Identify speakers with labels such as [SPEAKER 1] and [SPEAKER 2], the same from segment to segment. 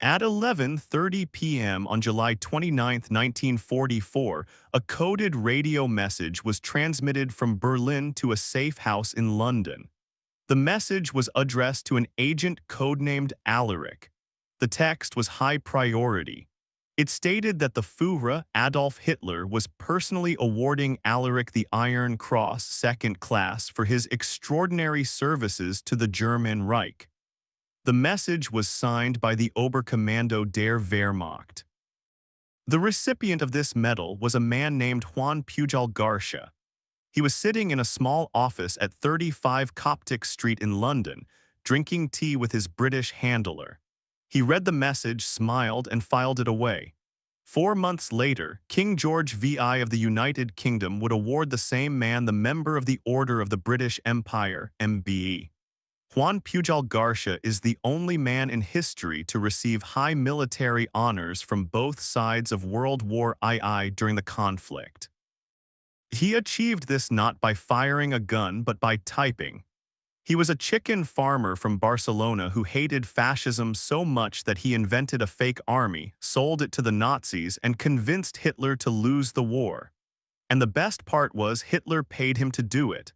[SPEAKER 1] At 11:30 p.m. on July 29, 1944, a coded radio message was transmitted from Berlin to a safe house in London. The message was addressed to an agent codenamed Alaric. The text was high priority. It stated that the Führer, Adolf Hitler, was personally awarding Alaric the Iron Cross Second Class for his extraordinary services to the German Reich. The message was signed by the Oberkommando der Wehrmacht. The recipient of this medal was a man named Juan Pujol García. He was sitting in a small office at 35 Coptic Street in London, drinking tea with his British handler. He read the message, smiled, and filed it away. 4 months later, King George VI of the United Kingdom would award the same man the Member of the Order of the British Empire, MBE. Juan Pujol García is the only man in history to receive high military honors from both sides of World War II during the conflict. He achieved this not by firing a gun but by typing. He was a chicken farmer from Barcelona who hated fascism so much that he invented a fake army, sold it to the Nazis, and convinced Hitler to lose the war. And the best part was Hitler paid him to do it.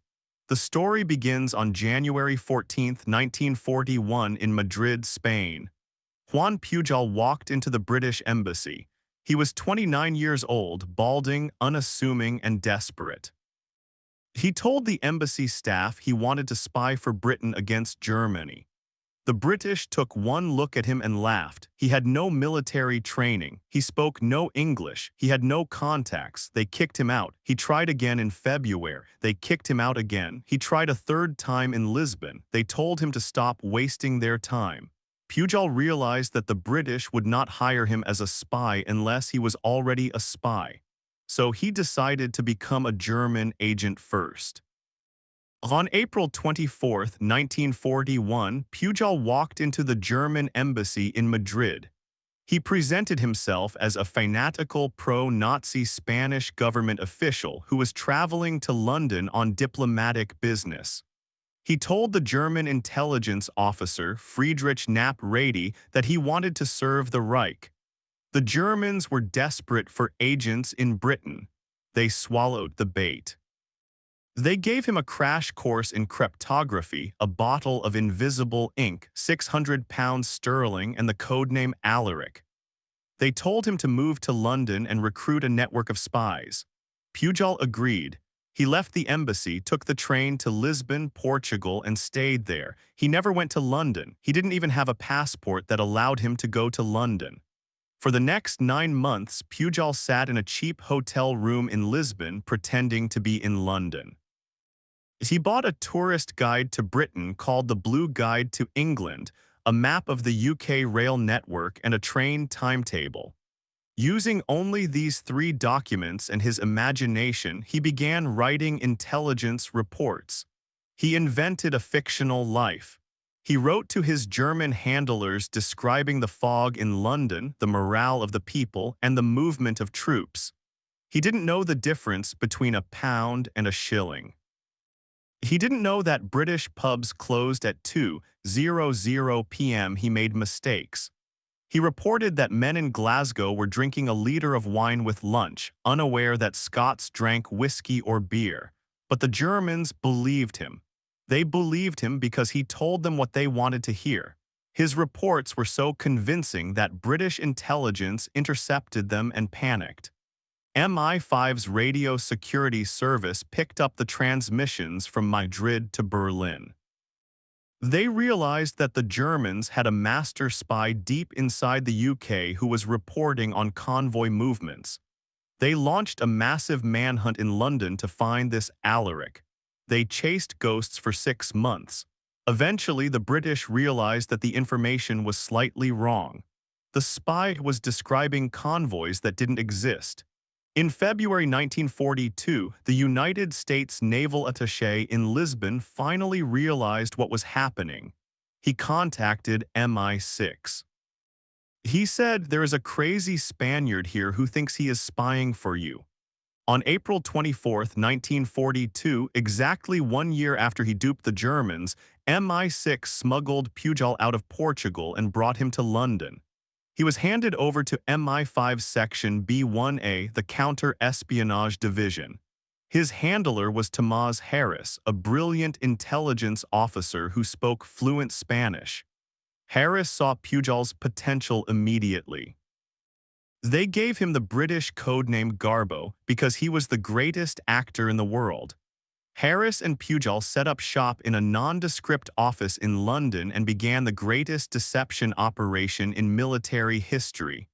[SPEAKER 1] The story begins on January 14, 1941 in Madrid, Spain. Juan Pujol walked into the British embassy. He was 29 years old, balding, unassuming, and desperate. He told the embassy staff he wanted to spy for Britain against Germany. The British took one look at him and laughed. He had no military training. He spoke no English. He had no contacts. They kicked him out. He tried again in February. They kicked him out again. He tried a third time in Lisbon. They told him to stop wasting their time. Pujol realized that the British would not hire him as a spy unless he was already a spy. So he decided to become a German agent first. On April 24, 1941, Pujol walked into the German embassy in Madrid. He presented himself as a fanatical pro-Nazi Spanish government official who was traveling to London on diplomatic business. He told the German intelligence officer Friedrich Knapp Rady that he wanted to serve the Reich. The Germans were desperate for agents in Britain. They swallowed the bait. They gave him a crash course in cryptography, a bottle of invisible ink, £600 sterling, and the codename Alaric. They told him to move to London and recruit a network of spies. Pujol agreed. He left the embassy, took the train to Lisbon, Portugal, and stayed there. He never went to London. He didn't even have a passport that allowed him to go to London. For the next 9 months, Pujol sat in a cheap hotel room in Lisbon pretending to be in London. He bought a tourist guide to Britain called the Blue Guide to England, a map of the UK rail network, and a train timetable. Using only these 3 documents and his imagination, he began writing intelligence reports. He invented a fictional life. He wrote to his German handlers describing the fog in London, the morale of the people, and the movement of troops. He didn't know the difference between a pound and a shilling. He didn't know that British pubs closed at 2:00 p.m. He made mistakes. He reported that men in Glasgow were drinking a liter of wine with lunch, unaware that Scots drank whiskey or beer. But the Germans believed him. They believed him because he told them what they wanted to hear. His reports were so convincing that British intelligence intercepted them and panicked. MI5's radio security service picked up the transmissions from Madrid to Berlin. They realized that the Germans had a master spy deep inside the UK who was reporting on convoy movements. They launched a massive manhunt in London to find this Alaric. They chased ghosts for 6 months. Eventually, the British realized that the information was slightly wrong. The spy was describing convoys that didn't exist. In February 1942, the United States naval attaché in Lisbon finally realized what was happening. He contacted MI6. He said, "There is a crazy Spaniard here who thinks he is spying for you." On April 24, 1942, exactly 1 year after he duped the Germans, MI6 smuggled Pujol out of Portugal and brought him to London. He was handed over to MI5 Section B1A, the Counter-Espionage Division. His handler was Tomás Harris, a brilliant intelligence officer who spoke fluent Spanish. Harris saw Pujol's potential immediately. They gave him the British codename Garbo because he was the greatest actor in the world. Harris and Pujol set up shop in a nondescript office in London and began the greatest deception operation in military history.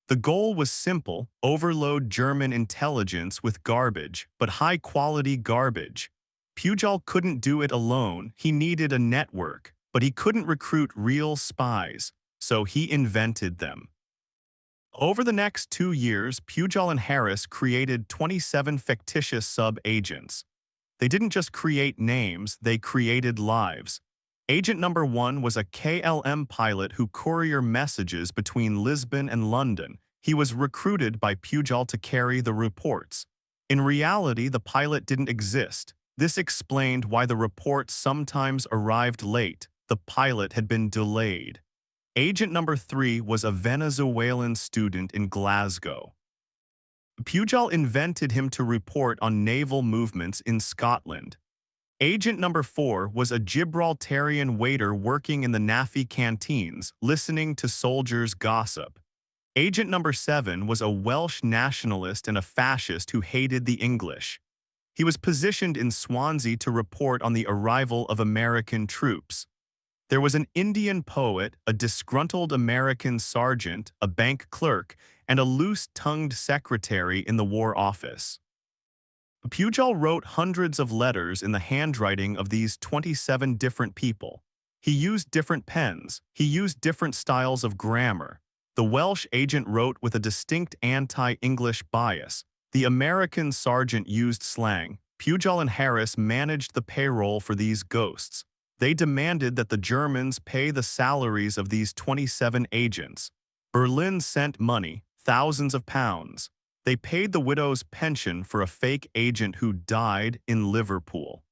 [SPEAKER 1] The goal was simple: overload German intelligence with garbage, but high-quality garbage. Pujol couldn't do it alone. He needed a network, but he couldn't recruit real spies, so he invented them. Over the next 2 years, Pujol and Harris created 27 fictitious sub-agents. They didn't just create names, they created lives. Agent number 1 was a KLM pilot who courier messages between Lisbon and London. He was recruited by Pujol to carry the reports. In reality, the pilot didn't exist. This explained why the reports sometimes arrived late. The pilot had been delayed. Agent number 3 was a Venezuelan student in Glasgow. Pujol invented him to report on naval movements in Scotland. Agent number 4 was a Gibraltarian waiter working in the NAFI canteens, listening to soldiers' gossip. Agent number 7 was a Welsh nationalist and a fascist who hated the English. He was positioned in Swansea to report on the arrival of American troops. There was an Indian poet, a disgruntled American sergeant, a bank clerk, and a loose-tongued secretary in the War Office. Pujol wrote hundreds of letters in the handwriting of these 27 different people. He used different pens. He used different styles of grammar. The Welsh agent wrote with a distinct anti-English bias. The American sergeant used slang. Pujol and Harris managed the payroll for these ghosts. They demanded that the Germans pay the salaries of these 27 agents. Berlin sent money, thousands of pounds. They paid the widow's pension for a fake agent who died in Liverpool.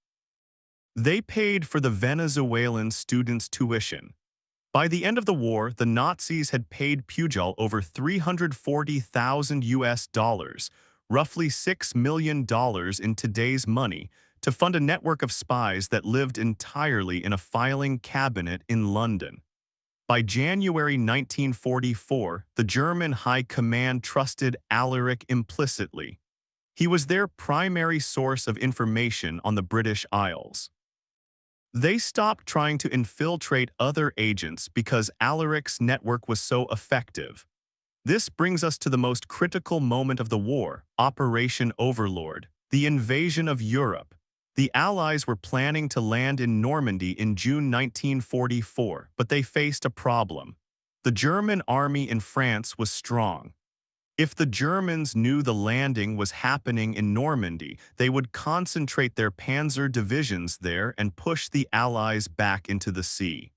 [SPEAKER 1] They paid for the Venezuelan students' tuition. By the end of the war, the Nazis had paid Pujol over $340,000, roughly $6 million in today's money, to fund a network of spies that lived entirely in a filing cabinet in London. By January 1944, the German High Command trusted Alaric implicitly. He was their primary source of information on the British Isles. They stopped trying to infiltrate other agents because Alaric's network was so effective. This brings us to the most critical moment of the war, Operation Overlord, the invasion of Europe. The Allies were planning to land in Normandy in June 1944, but they faced a problem. The German army in France was strong. If the Germans knew the landing was happening in Normandy, they would concentrate their Panzer divisions there and push the Allies back into the sea.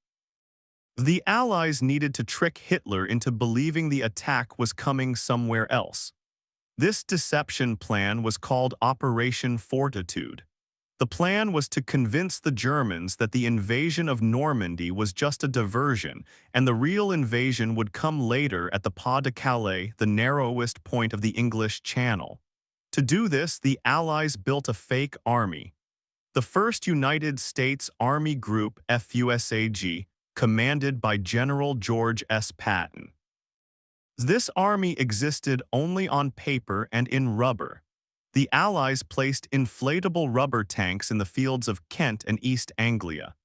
[SPEAKER 1] The Allies needed to trick Hitler into believing the attack was coming somewhere else. This deception plan was called Operation Fortitude. The plan was to convince the Germans that the invasion of Normandy was just a diversion, and the real invasion would come later at the Pas de Calais, the narrowest point of the English Channel. To do this, the Allies built a fake army. The 1st United States Army Group, FUSAG, commanded by General George S. Patton. This army existed only on paper and in rubber. The Allies placed inflatable rubber tanks in the fields of Kent and East Anglia.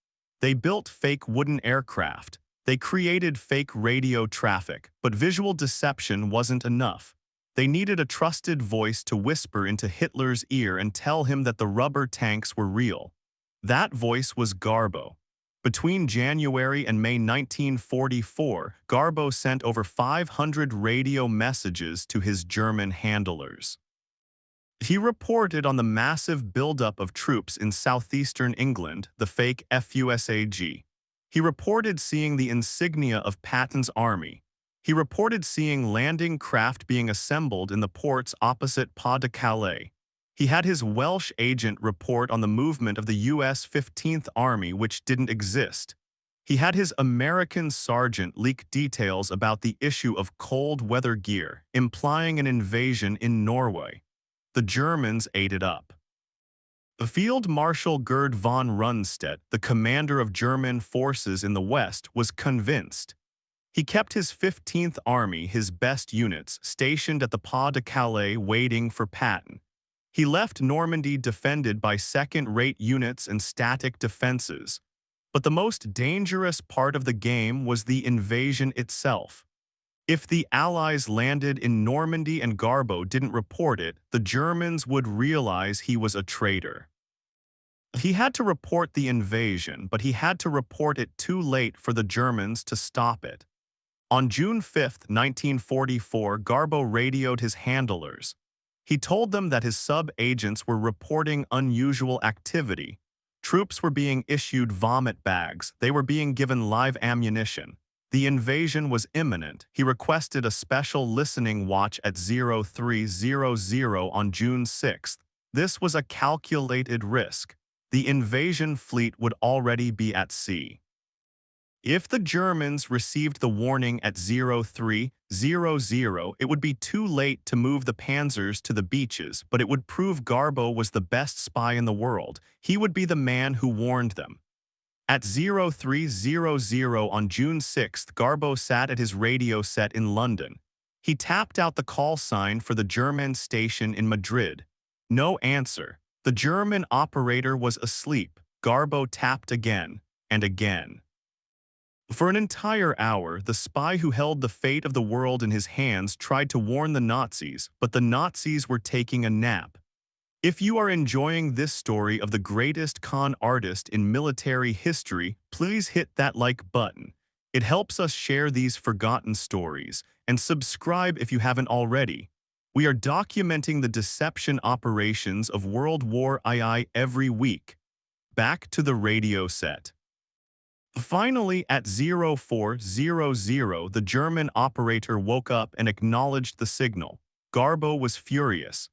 [SPEAKER 1] They built fake wooden aircraft. They created fake radio traffic, but visual deception wasn't enough. They needed a trusted voice to whisper into Hitler's ear and tell him that the rubber tanks were real. That voice was Garbo. Between January and May 1944, Garbo sent over 500 radio messages to his German handlers. He reported on the massive buildup of troops in southeastern England, the fake FUSAG. He reported seeing the insignia of Patton's army. He reported seeing landing craft being assembled in the ports opposite Pas de Calais. He had his Welsh agent report on the movement of the U.S. 15th Army, which didn't exist. He had his American sergeant leak details about the issue of cold weather gear, implying an invasion in Norway. The Germans ate it up. Field Marshal Gerd von Rundstedt, the commander of German forces in the West, was convinced. He kept his 15th Army, his best units, stationed at the Pas de Calais waiting for Patton. He left Normandy defended by second-rate units and static defenses. But the most dangerous part of the game was the invasion itself. If the Allies landed in Normandy and Garbo didn't report it, the Germans would realize he was a traitor. He had to report the invasion, but he had to report it too late for the Germans to stop it. On June 5, 1944, Garbo radioed his handlers. He told them that his sub-agents were reporting unusual activity. Troops were being issued vomit bags. They were being given live ammunition. The invasion was imminent. He requested a special listening watch at 0300 on June 6. This was a calculated risk. The invasion fleet would already be at sea. If the Germans received the warning at 0300, it would be too late to move the Panzers to the beaches, but it would prove Garbo was the best spy in the world. He would be the man who warned them. At 0300 on June 6, Garbo sat at his radio set in London. He tapped out the call sign for the German station in Madrid. No answer. The German operator was asleep. Garbo tapped again and again. For an entire hour, the spy who held the fate of the world in his hands tried to warn the Nazis, but the Nazis were taking a nap. If you are enjoying this story of the greatest con artist in military history, please hit that like button. It helps us share these forgotten stories, and subscribe if you haven't already. We are documenting the deception operations of World War II every week. Back to the radio set. Finally, at 0400, the German operator woke up and acknowledged the signal. Garbo was furious.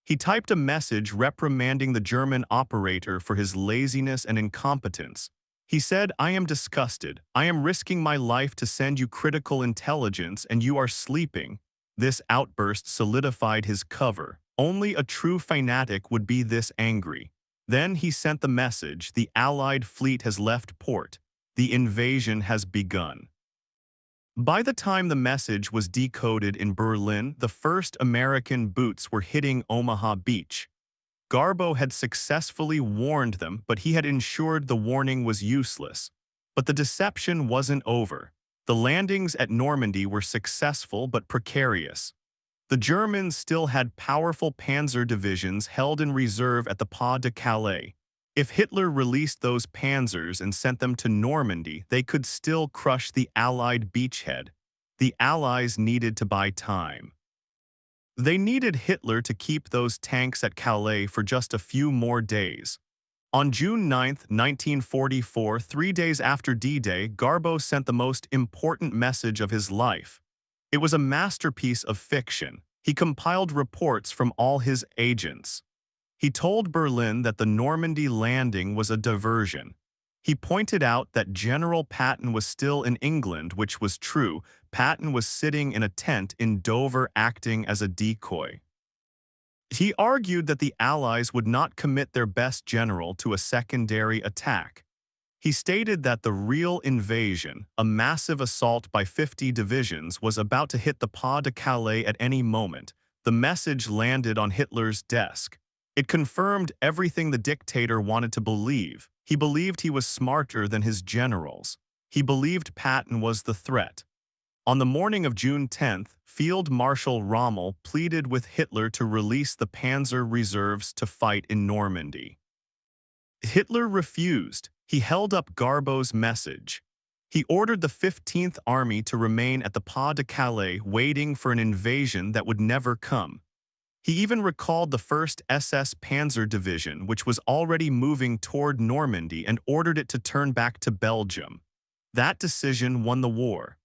[SPEAKER 1] He typed a message reprimanding the German operator for his laziness and incompetence. He said, "I am disgusted. I am risking my life to send you critical intelligence and you are sleeping." This outburst solidified his cover. Only a true fanatic would be this angry. Then he sent the message, "The Allied fleet has left port. The invasion has begun." By the time the message was decoded in Berlin, the first American boots were hitting Omaha Beach. Garbo had successfully warned them, but he had ensured the warning was useless. But the deception wasn't over. The landings at Normandy were successful but precarious. The Germans still had powerful panzer divisions held in reserve at the Pas de Calais. If Hitler released those panzers and sent them to Normandy, they could still crush the Allied beachhead. The Allies needed to buy time. They needed Hitler to keep those tanks at Calais for just a few more days. On June 9, 1944, 3 days after D-Day, Garbo sent the most important message of his life. It was a masterpiece of fiction. He compiled reports from all his agents. He told Berlin that the Normandy landing was a diversion. He pointed out that General Patton was still in England, which was true. Patton was sitting in a tent in Dover acting as a decoy. He argued that the Allies would not commit their best general to a secondary attack. He stated that the real invasion, a massive assault by 50 divisions, was about to hit the Pas de Calais at any moment. The message landed on Hitler's desk. It confirmed everything the dictator wanted to believe. He believed he was smarter than his generals. He believed Patton was the threat. On the morning of June 10, Field Marshal Rommel pleaded with Hitler to release the Panzer reserves to fight in Normandy. Hitler refused. He held up Garbo's message. He ordered the 15th Army to remain at the Pas de Calais waiting for an invasion that would never come. He even recalled the 1st SS Panzer Division, which was already moving toward Normandy, and ordered it to turn back to Belgium. That decision won the war.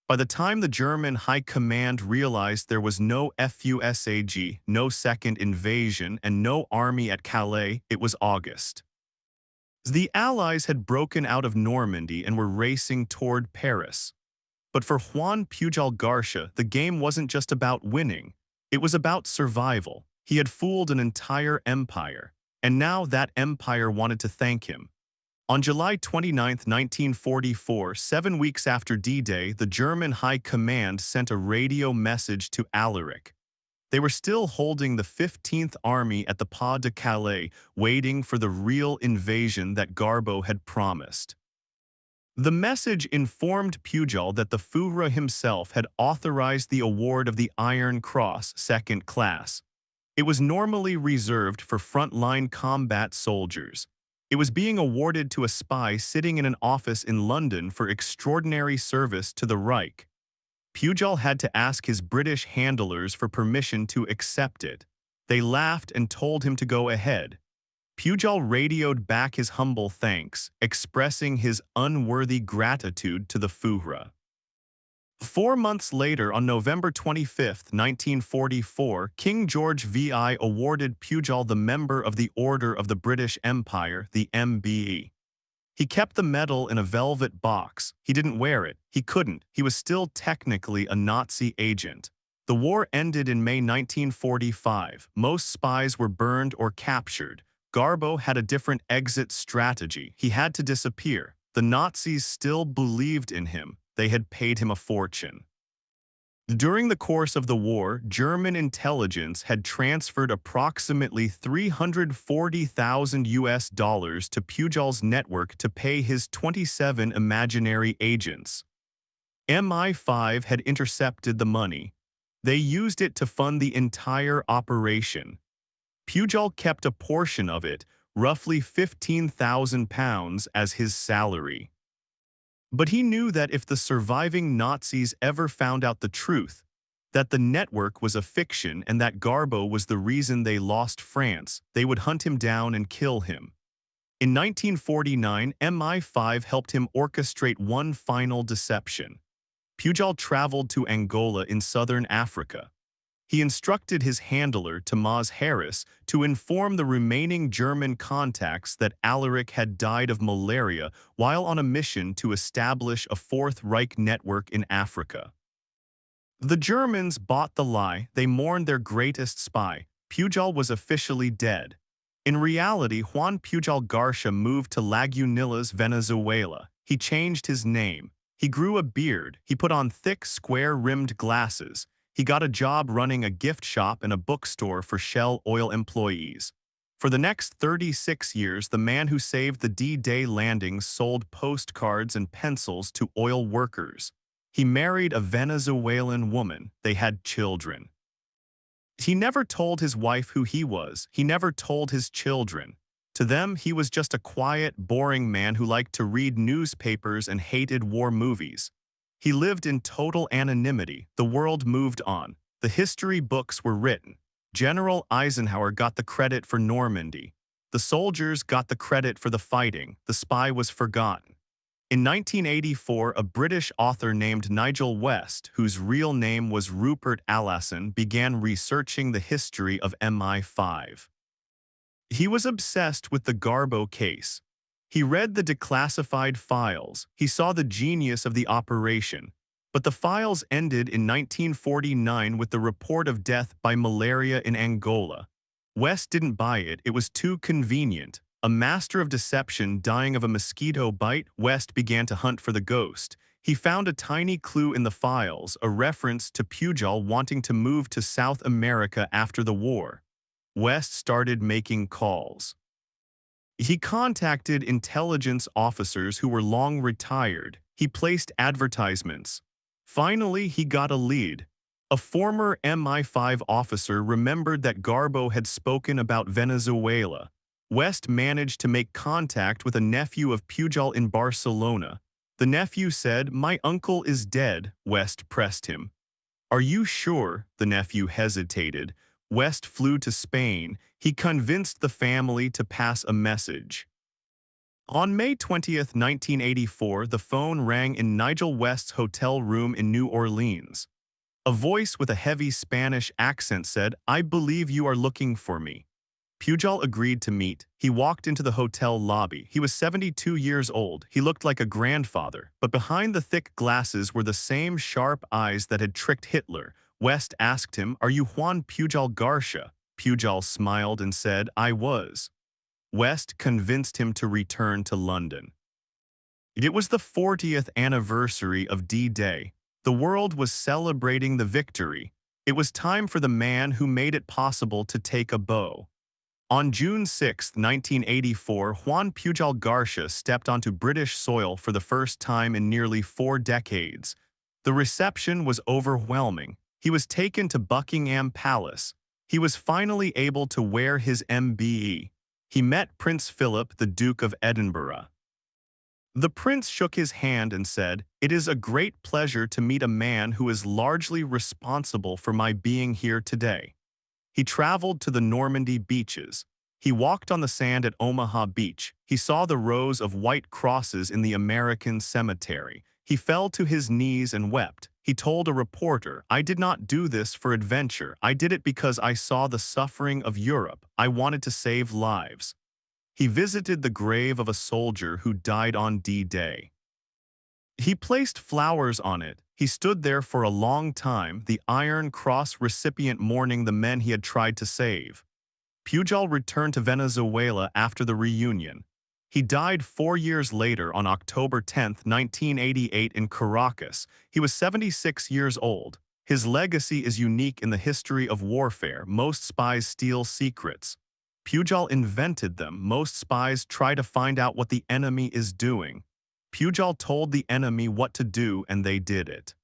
[SPEAKER 1] By the time the German High Command realized there was no FUSAG, no second invasion, and no army at Calais, it was August. The Allies had broken out of Normandy and were racing toward Paris. But for Juan Pujol García, the game wasn't just about winning. It was about survival. He had fooled an entire empire, and now that empire wanted to thank him. On July 29, 1944, 7 weeks after D-Day, the German High Command sent a radio message to Alaric. They were still holding the 15th Army at the Pas de Calais, waiting for the real invasion that Garbo had promised. The message informed Pujol that the Führer himself had authorized the award of the Iron Cross, second class. It was normally reserved for frontline combat soldiers. It was being awarded to a spy sitting in an office in London for extraordinary service to the Reich. Pujol had to ask his British handlers for permission to accept it. They laughed and told him to go ahead. Pujol radioed back his humble thanks, expressing his unworthy gratitude to the Führer. 4 months later, on November 25, 1944, King George VI awarded Pujol the Member of the Order of the British Empire, the MBE. He kept the medal in a velvet box. He didn't wear it. He couldn't. He was still technically a Nazi agent. The war ended in May 1945. Most spies were burned or captured. Garbo had a different exit strategy. He had to disappear. The Nazis still believed in him. They had paid him a fortune. During the course of the war, German intelligence had transferred approximately $340,000 to Pujol's network to pay his 27 imaginary agents. MI5 had intercepted the money. They used it to fund the entire operation. Pujol kept a portion of it, roughly £15,000, as his salary. But he knew that if the surviving Nazis ever found out the truth, that the network was a fiction and that Garbo was the reason they lost France, they would hunt him down and kill him. In 1949, MI5 helped him orchestrate one final deception. Pujol traveled to Angola in southern Africa. He instructed his handler, Tomás Harris, to inform the remaining German contacts that Alaric had died of malaria while on a mission to establish a Fourth Reich network in Africa. The Germans bought the lie. They mourned their greatest spy. Pujol was officially dead. In reality, Juan Pujol García moved to Lagunas, Venezuela. He changed his name. He grew a beard. He put on thick, square-rimmed glasses. He got a job running a gift shop and a bookstore for Shell Oil employees. For the next 36 years, the man who saved the D-Day landings sold postcards and pencils to oil workers. He married a Venezuelan woman. They had children. He never told his wife who he was. He never told his children. To them, he was just a quiet, boring man who liked to read newspapers and hated war movies. He lived in total anonymity. The world moved on. The history books were written. General Eisenhower got the credit for Normandy. The soldiers got the credit for the fighting. The spy was forgotten. In 1984, a British author named Nigel West, whose real name was Rupert Allason, began researching the history of MI5. He was obsessed with the Garbo case. He read the declassified files. He saw the genius of the operation. But the files ended in 1949 with the report of death by malaria in Angola. West didn't buy it. It was too convenient. A master of deception dying of a mosquito bite, West began to hunt for the ghost. He found a tiny clue in the files, a reference to Pujol wanting to move to South America after the war. West started making calls. He contacted intelligence officers who were long retired. He placed advertisements. Finally, he got a lead. A former MI5 officer remembered that Garbo had spoken about Venezuela. West managed to make contact with a nephew of Pujol in Barcelona. The nephew said, "My uncle is dead." West pressed him. "Are you sure?" The nephew hesitated. West flew to Spain. He convinced the family to pass a message. On May 20, 1984, the phone rang in Nigel West's hotel room in New Orleans. A voice with a heavy Spanish accent said, "I believe you are looking for me." Pujol agreed to meet. He walked into the hotel lobby. He was 72 years old. He looked like a grandfather, but behind the thick glasses were the same sharp eyes that had tricked Hitler. West asked him, "Are you Juan Pujol García?" Pujol smiled and said, "I was." West convinced him to return to London. It was the 40th anniversary of D-Day. The world was celebrating the victory. It was time for the man who made it possible to take a bow. On June 6, 1984, Juan Pujol García stepped onto British soil for the first time in nearly 4 decades. The reception was overwhelming. He was taken to Buckingham Palace. He was finally able to wear his MBE. He met Prince Philip, the Duke of Edinburgh. The prince shook his hand and said, "It is a great pleasure to meet a man who is largely responsible for my being here today." He traveled to the Normandy beaches. He walked on the sand at Omaha Beach. He saw the rows of white crosses in the American cemetery. He fell to his knees and wept. He told a reporter, "I did not do this for adventure. I did it because I saw the suffering of Europe. I wanted to save lives." He visited the grave of a soldier who died on D-Day. He placed flowers on it. He stood there for a long time, the Iron Cross recipient mourning the men he had tried to save. Pujol returned to Venezuela after the reunion. He died 4 years later on October 10, 1988 in Caracas. He was 76 years old. His legacy is unique in the history of warfare. Most spies steal secrets. Pujol invented them. Most spies try to find out what the enemy is doing. Pujol told the enemy what to do and they did it.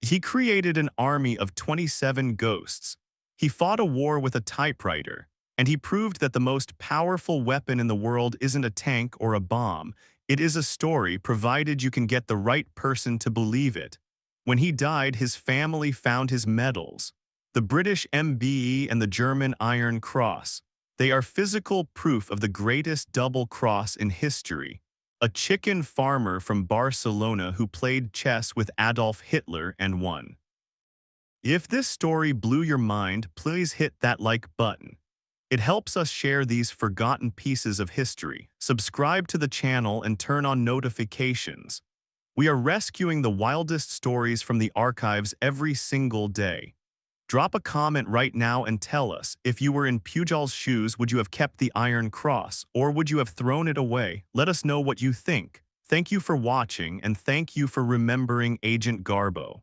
[SPEAKER 1] He created an army of 27 ghosts. He fought a war with a typewriter, and he proved that the most powerful weapon in the world isn't a tank or a bomb. It is a story, provided you can get the right person to believe it. When he died, his family found his medals, the British MBE and the German Iron Cross. They are physical proof of the greatest double cross in history. A chicken farmer from Barcelona who played chess with Adolf Hitler and won. If this story blew your mind, please hit that like button. It helps us share these forgotten pieces of history. Subscribe to the channel and turn on notifications. We are rescuing the wildest stories from the archives every single day. Drop a comment right now and tell us, if you were in Pujol's shoes, would you have kept the Iron Cross, or would you have thrown it away? Let us know what you think. Thank you for watching, and thank you for remembering Agent Garbo.